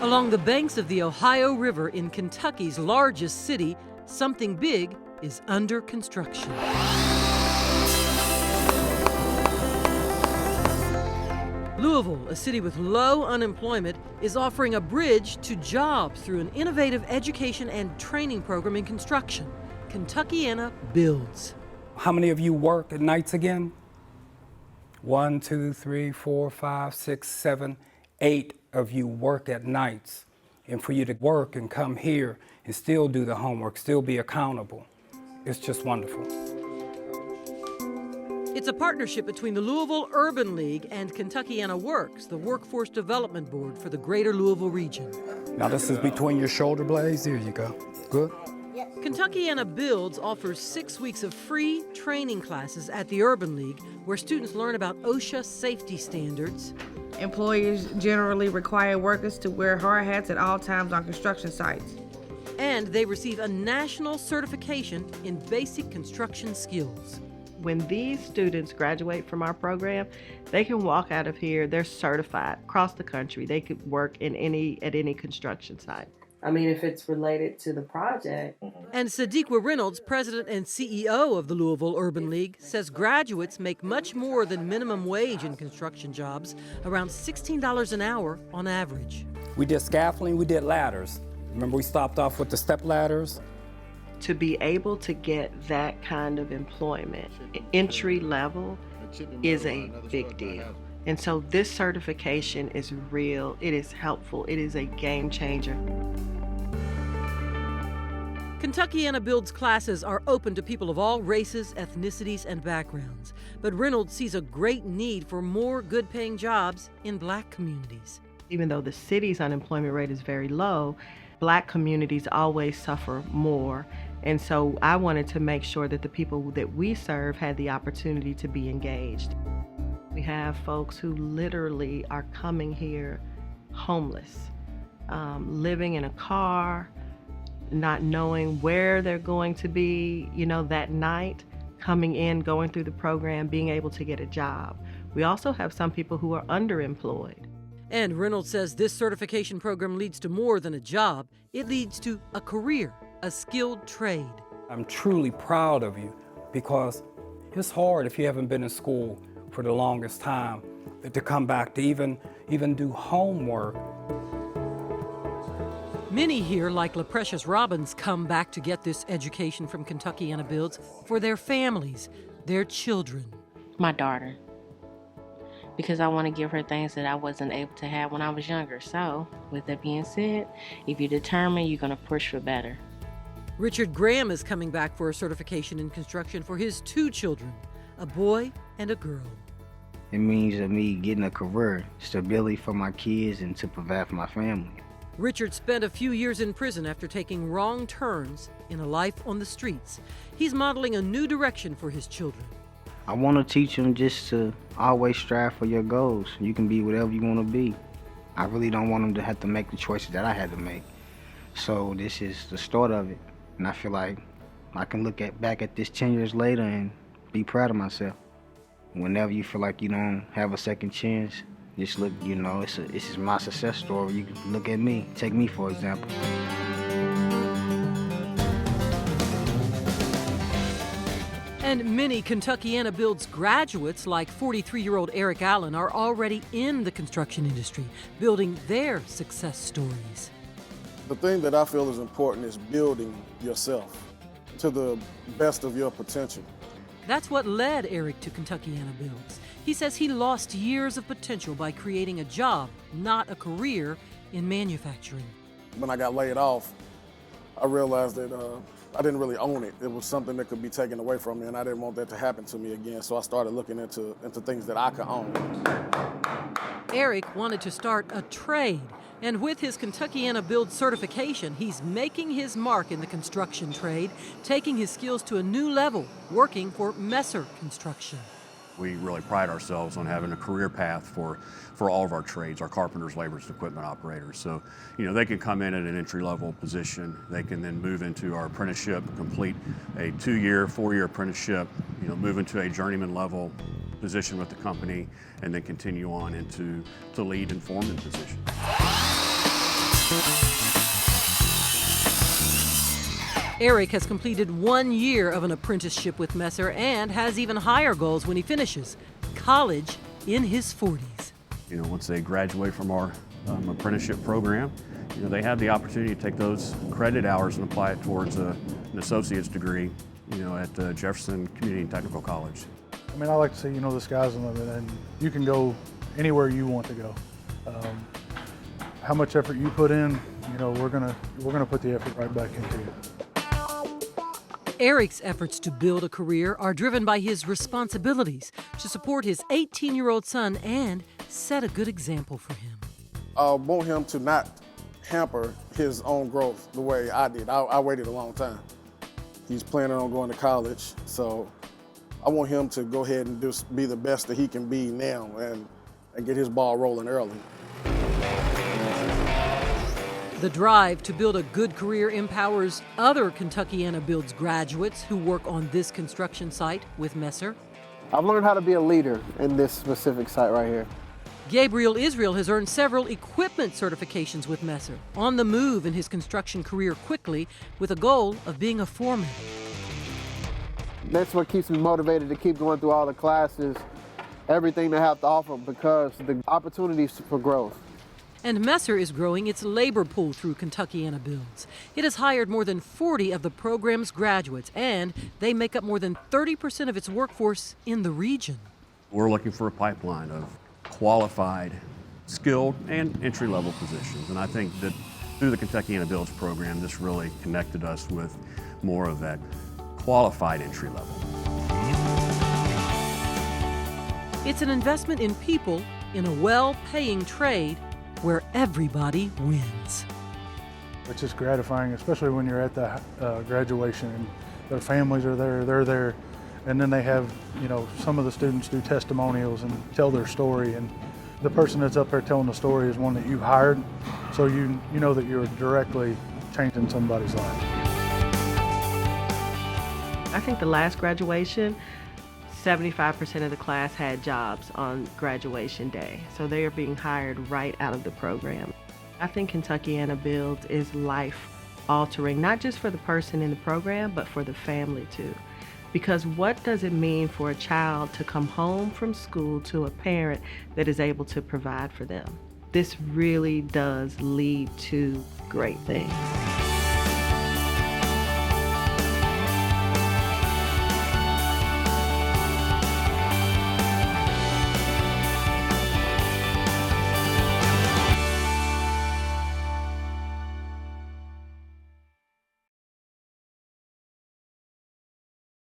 Along the banks of the Ohio River in Kentucky's largest city, something big is under construction. Louisville, a city with low unemployment, is offering a bridge to jobs through an innovative education and training program in construction. Kentuckiana builds. How many of you work at nights again? 1, 2, 3, 4, 5, 6, 7, 8 of you work at nights. And for you to work and come here and still do the homework, still be accountable, it's just wonderful. It's a partnership between the Louisville Urban League and Kentuckiana Works, the workforce development board for the greater Louisville region. Now this is between your shoulder blades. There you go. Good. Kentuckiana Builds offers 6 weeks of free training classes at the Urban League where students learn about OSHA safety standards. Employers generally require workers to wear hard hats at all times on construction sites. And they receive a national certification in basic construction skills. When these students graduate from our program, they can walk out of here, they're certified across the country. They could work at any construction site. I mean, if it's related to the project. And Sadiqa Reynolds, president and CEO of the Louisville Urban League, says graduates make much more than minimum wage in construction jobs, around $16 an hour on average. We did scaffolding, we did ladders. Remember we stopped off with the step ladders? To be able to get that kind of employment, entry level, is a big deal. And so this certification is real, it is helpful, it is a game changer. Kentuckiana Builds classes are open to people of all races, ethnicities, and backgrounds. But Reynolds sees a great need for more good-paying jobs in black communities. Even though the city's unemployment rate is very low, black communities always suffer more. And so I wanted to make sure that the people that we serve had the opportunity to be engaged. We have folks who literally are coming here homeless, living in a car, not knowing where they're going to be, that night, coming in, going through the program, being able to get a job. We also have some people who are underemployed. And Reynolds says this certification program leads to more than a job. It leads to a career, a skilled trade. I'm truly proud of you because it's hard if you haven't been in school for the longest time to come back to even do homework. Many here, like LaPrecious Robbins, come back to get this education from Kentuckiana Builds for their families, their children. My daughter, because I want to give her things that I wasn't able to have when I was younger. So, with that being said, if you're determined, you're going to push for better. Richard Graham is coming back for a certification in construction for his 2 children, a boy and a girl. It means that me getting a career, stability for my kids, and to provide for my family. Richard spent a few years in prison after taking wrong turns in a life on the streets. He's modeling a new direction for his children. I want to teach them just to always strive for your goals. You can be whatever you want to be. I really don't want them to have to make the choices that I had to make. So this is the start of it. And I feel like I can look back at this 10 years later and be proud of myself. Whenever you feel like you don't have a second chance, just look, this is my success story. You can look at me, take me for example. And many Kentuckiana Builds graduates, like 43-year-old Eric Allen, are already in the construction industry, building their success stories. The thing that I feel is important is building yourself to the best of your potential. That's what led Eric to Kentuckiana Builds. He says he lost years of potential by creating a job, not a career, in manufacturing. When I got laid off, I realized that I didn't really own it. It was something that could be taken away from me, and I didn't want that to happen to me again, so I started looking into things that I could own. Eric wanted to start a trade, and with his Kentuckiana Build certification, he's making his mark in the construction trade, taking his skills to a new level, working for Messer Construction. We really pride ourselves on having a career path for all of our trades, our carpenters, laborers, and equipment operators. So, they can come in at an entry-level position. They can then move into our apprenticeship, complete a 2-year, 4-year apprenticeship, move into a journeyman level position with the company, and then continue on into lead and foreman position. Eric has completed 1 year of an apprenticeship with Messer and has even higher goals when he finishes college in his 40s. Once they graduate from our apprenticeship program, they have the opportunity to take those credit hours and apply it towards an associate's degree, at Jefferson Community and Technical College. I mean, I like to say, the sky's the limit, and you can go anywhere you want to go. How much effort you put in, we're gonna put the effort right back into it. Eric's efforts to build a career are driven by his responsibilities to support his 18-year-old son and set a good example for him. I want him to not hamper his own growth the way I did. I waited a long time. He's planning on going to college, so I want him to go ahead and just be the best that he can be now and get his ball rolling early. The drive to build a good career empowers other Kentuckiana Builds graduates who work on this construction site with Messer. I've learned how to be a leader in this specific site right here. Gabriel Israel has earned several equipment certifications with Messer, on the move in his construction career quickly with a goal of being a foreman. That's what keeps me motivated to keep going through all the classes, everything they have to offer, because the opportunities for growth. And Messer is growing its labor pool through Kentuckiana Builds. It has hired more than 40 of the program's graduates, and they make up more than 30% of its workforce in the region. We're looking for a pipeline of qualified, skilled, and entry-level positions. And I think that through the Kentuckiana Builds program, this really connected us with more of that qualified entry level. It's an investment in people in a well-paying trade where everybody wins. It's just gratifying, especially when you're at the graduation and their families are there, they're there, and then they have, some of the students do testimonials and tell their story, and the person that's up there telling the story is one that you hired, so you know that you're directly changing somebody's life. I think the last graduation, 75% of the class had jobs on graduation day. So they are being hired right out of the program. I think Kentuckiana Builds is life altering, not just for the person in the program, but for the family too. Because what does it mean for a child to come home from school to a parent that is able to provide for them? This really does lead to great things.